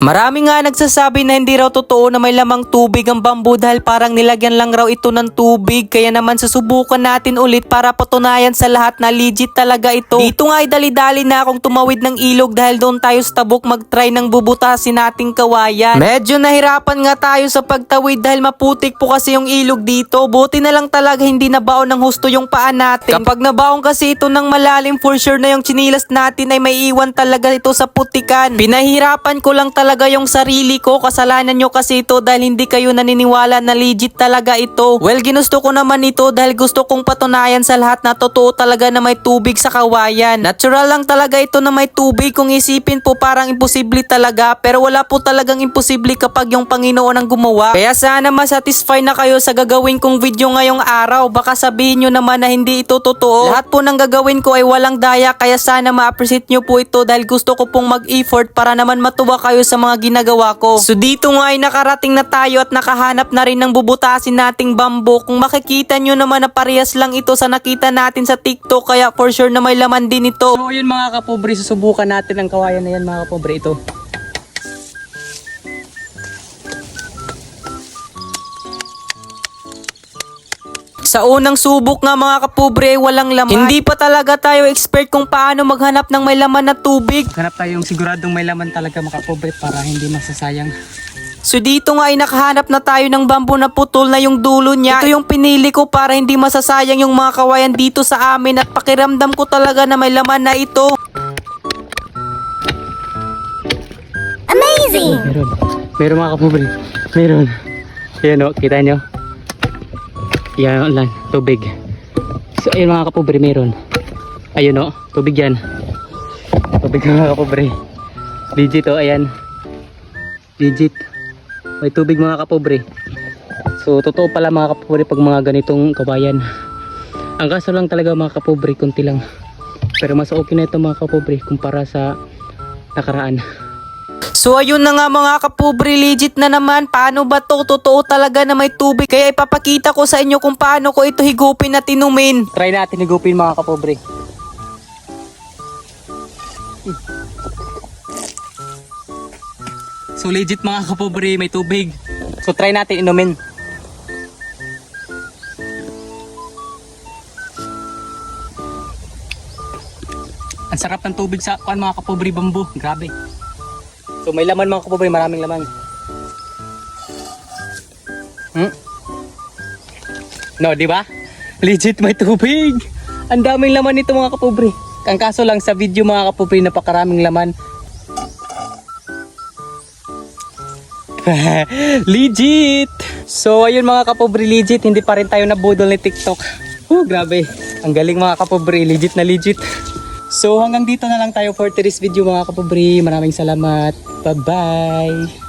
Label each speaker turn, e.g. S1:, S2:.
S1: Marami nga nagsasabi na hindi raw totoo na may lamang tubig ang bamboo dahil parang nilagyan lang raw ito ng tubig. Kaya naman susubukan natin ulit para patunayan sa lahat na legit talaga ito. Dito nga ay dali-dali na akong tumawid ng ilog dahil doon tayo sa tabok mag-try ng bubutasin nating kawayan. Medyo nahirapan nga tayo sa pagtawid dahil maputik po kasi yung ilog dito. Buti na lang talaga hindi nabaon ng husto yung paa natin. Kapag nabaon kasi ito ng malalim, for sure na yung chinilas natin ay may iwan talaga ito sa putikan. Pinahirapan ko lang talaga yung sarili ko. Kasalanan nyo kasi ito dahil hindi kayo naniniwala na legit talaga ito. Well, ginusto ko naman ito dahil gusto kong patunayan sa lahat na totoo talaga na may tubig sa kawayan. Natural lang talaga ito na may tubig. Kung isipin po parang imposible talaga, pero wala po talagang imposible kapag yung Panginoon ang gumawa. Kaya sana masatisfy na kayo sa gagawin kong video ngayong araw. Baka sabihin nyo naman na hindi ito totoo. Lahat po ng gagawin ko ay walang daya, kaya sana ma-appreciate nyo po ito dahil gusto ko pong mag-effort para naman matuwa kayo sa mga ginagawa ko. So dito nga ay nakarating na tayo at nakahanap na rin ng bubutasin nating bamboo. Kung makikita nyo naman na parehas lang ito sa nakita natin sa TikTok, kaya for sure na may laman din ito.
S2: So yun mga kapobre, susubukan natin ang kawayan na yan mga kapobre. Ito.
S1: Sa unang subok nga mga kapobre ay walang laman. Hindi pa talaga tayo expert kung paano maghanap ng may laman na tubig.
S2: Hanap tayong siguradong may laman talaga mga kapobre para hindi masasayang.
S1: So dito nga ay nakahanap na tayo ng bamboo na putol na yung dulo niya. Ito yung pinili ko para hindi masasayang yung mga kawayan dito sa amin at pakiramdam ko talaga na may laman na ito.
S3: Amazing!
S2: Meron mga kapobre. Meron. Ayan o, kita nyo. Yan lang, tubig. So ayun mga kapobre, meron. Ayun o, tubig yan. Tubig mga kapobre. Legit o, ayan. Legit. May tubig mga kapobre. So totoo pala mga kapobre pag mga ganitong kawayan. Ang kaso lang talaga mga kapobre, konti lang. Pero mas okay na ito mga kapobre kumpara sa nakaraan.
S1: So ayun na nga mga kapobre, legit na naman. Paano ba to? Totoo talaga na may tubig. Kaya ipapakita ko sa inyo kung paano ko ito higupin at inumin.
S2: Try natin higupin mga kapobre. So legit mga kapobre, may tubig. So try natin inumin. Ang sarap ng tubig sa mga kapobre bamboo. Grabe. So may laman mga kapobre, maraming laman. No, di ba? Legit may tubig. Ang daming laman nito mga kapobre. Ang kaso lang sa video mga kapobre, napakaraming laman. Legit! So ayun mga kapobre, legit. Hindi pa rin tayo nabudol ni TikTok. Grabe. Ang galing mga kapobre, legit na legit. So hanggang dito na lang tayo for today's video mga kapobre. Maraming salamat. Bye bye!